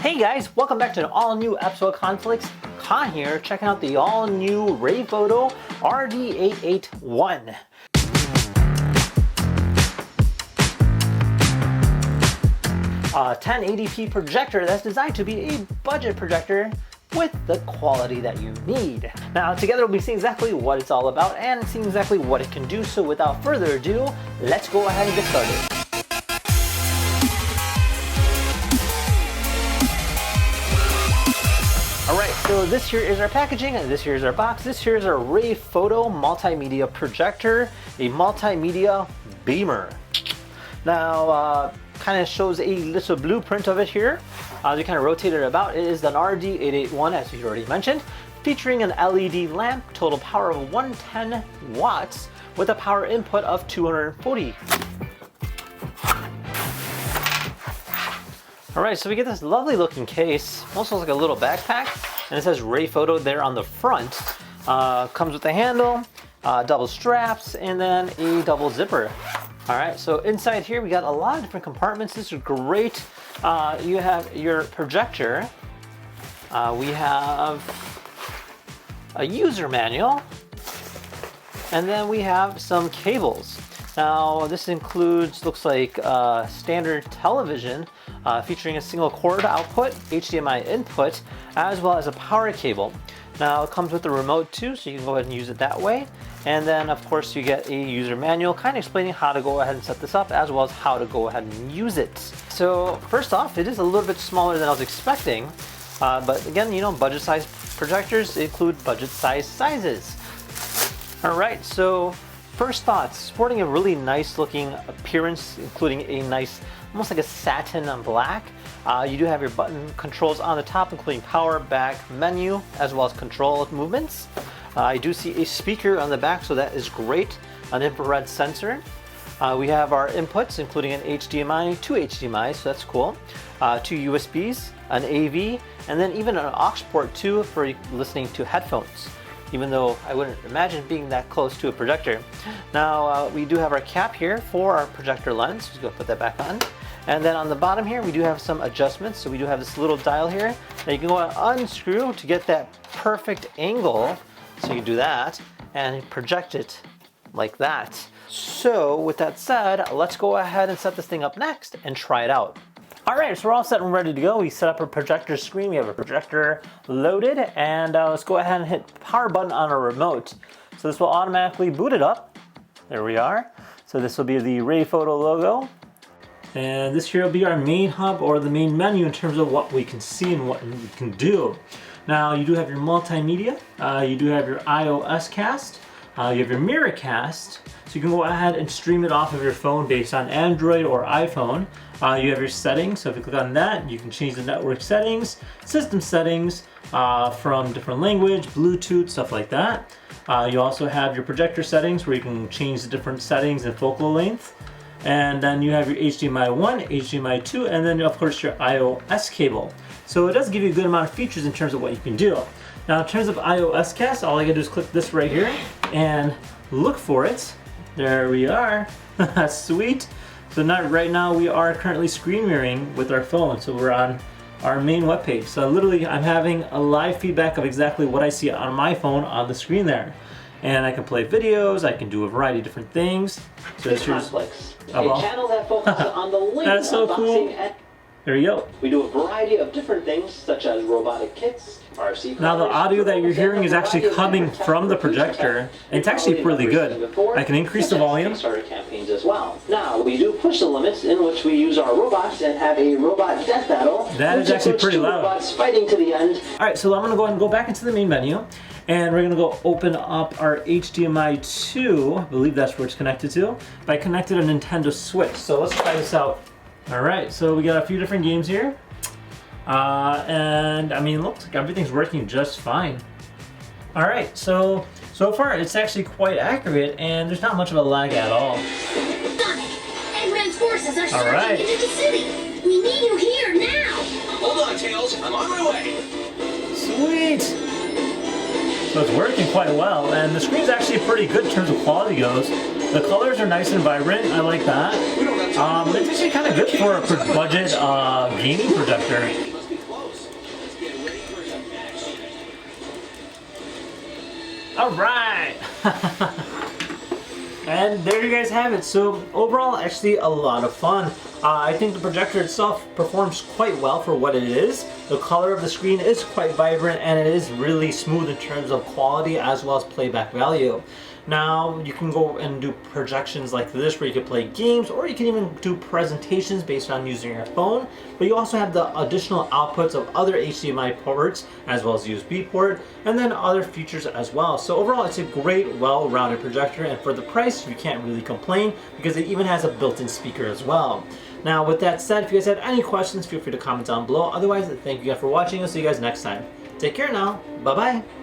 Hey guys, welcome back to an all-new episode of Conflicts. Khan here, checking out the all-new Rayfoto RD881. 1080p projector that's designed to be a budget projector with the quality that you need. Now together we'll be seeing exactly what it's all about and seeing exactly what it can do. So without further ado, let's go ahead and get started. Alright, so this here is our packaging, and this here is our box. This here is our Rayfoto multimedia projector, a multimedia beamer. Now, kind of shows a little blueprint of it here. As you kind of rotate it about, it is an RD881, as we already mentioned, featuring an LED lamp, total power of 110 watts, with a power input of 240. Alright, so we get this lovely looking case, almost looks like a little backpack, and it says Rayfoto there on the front. Comes with a handle, double straps, and then a double zipper. Alright, so inside here we got a lot of different compartments. This is great. You have your projector. We have a user manual, and then we have some cables. Now this includes, looks like standard television featuring a single cord output, HDMI input, as well as a power cable. Now it comes with a remote too, so you can go ahead and use it that way. And then of course you get a user manual kind of explaining how to go ahead and set this up, as well as how to go ahead and use it. So first off, it is a little bit smaller than I was expecting, but again, you know, budget size projectors include budget size sizes. Alright, so first thoughts, sporting a really nice looking appearance, including a nice, almost like a satin on black. You do have your button controls on the top, including power, back, menu, as well as control movements. I do see a speaker on the back, so that is great. An infrared sensor. We have our inputs, including an HDMI, two HDMI, so that's cool. Two USBs, an AV, and then even an aux port too for listening to headphones, even though I wouldn't imagine being that close to a projector. Now we do have our cap here for our projector lens. Just go put that back on. And then on the bottom here, we do have some adjustments. So we do have this little dial here that you can go and unscrew to get that perfect angle. So you can do that and project it like that. So with that said, let's go ahead and set this thing up next and try it out. All right, so we're all set and ready to go. We set up our projector screen. We have a projector loaded, and let's go ahead and hit the power button on our remote. So this will automatically boot it up. There we are. So this will be the Rayfoto logo. And this here will be our main hub, or the main menu, in terms of what we can see and what we can do. Now you do have your multimedia, you do have your iOS cast, you have your mirror cast, so you can go ahead and stream it off of your phone based on Android or iPhone. You have your settings, so if you click on that, you can change the network settings, system settings, from different language, Bluetooth, stuff like that. You also have your projector settings, where you can change the different settings and focal length. And then you have your HDMI 1, HDMI 2, and then of course your iOS cable. So it does give you a good amount of features in terms of what you can do. Now in terms of iOS cast, all I gotta do is click this right here and look for it. There we are. Sweet. So right now we are currently screen mirroring with our phone. So we're on our main webpage. So literally I'm having a live feedback of exactly what I see on my phone on the screen there. And I can play videos, I can do a variety of different things. So this here's a channel that focuses on the latest that's so cool. There you go. We do a variety of different things, such as robotic kits, RC. Now the audio that you're hearing is actually coming from the projector. It's actually really good. I can increase the volume. Kickstarter campaigns as well. Now we do push the limits, in which we use our robots and have a robot death battle. That is actually pretty loud. Robots fighting to the end. All right, so I'm gonna go ahead and go back into the main menu, and we're gonna go open up our HDMI 2. I believe that's where it's connected to. But I connected a Nintendo Switch, so let's try this out. All right, so we got a few different games here. And I mean, looks like everything's working just fine. All right, so far it's actually quite accurate, and there's not much of a lag at all. Sonic, Eggman's forces are Alright. surging into the city. We need you here now. Hold on, Tails. I'm on my way. Sweet. So it's working quite well, and the screen's actually pretty good in terms of quality goes. The colors are nice and vibrant. I like that. It's actually kind of good for a budget gaming projector. All right. And there you guys have it. So overall, actually a lot of fun. I think the projector itself performs quite well for what it is. The color of the screen is quite vibrant and it is really smooth in terms of quality as well as playback value. Now you can go and do projections like this where you can play games, or you can even do presentations based on using your phone. But you also have the additional outputs of other HDMI ports as well as USB port, and then other features as well. So overall it's a great well-rounded projector, and for the price you can't really complain because it even has a built-in speaker as well. Now with that said, if you guys have any questions, feel free to comment down below. Otherwise, thank you guys for watching. I'll see you guys next time. Take care now. Bye bye.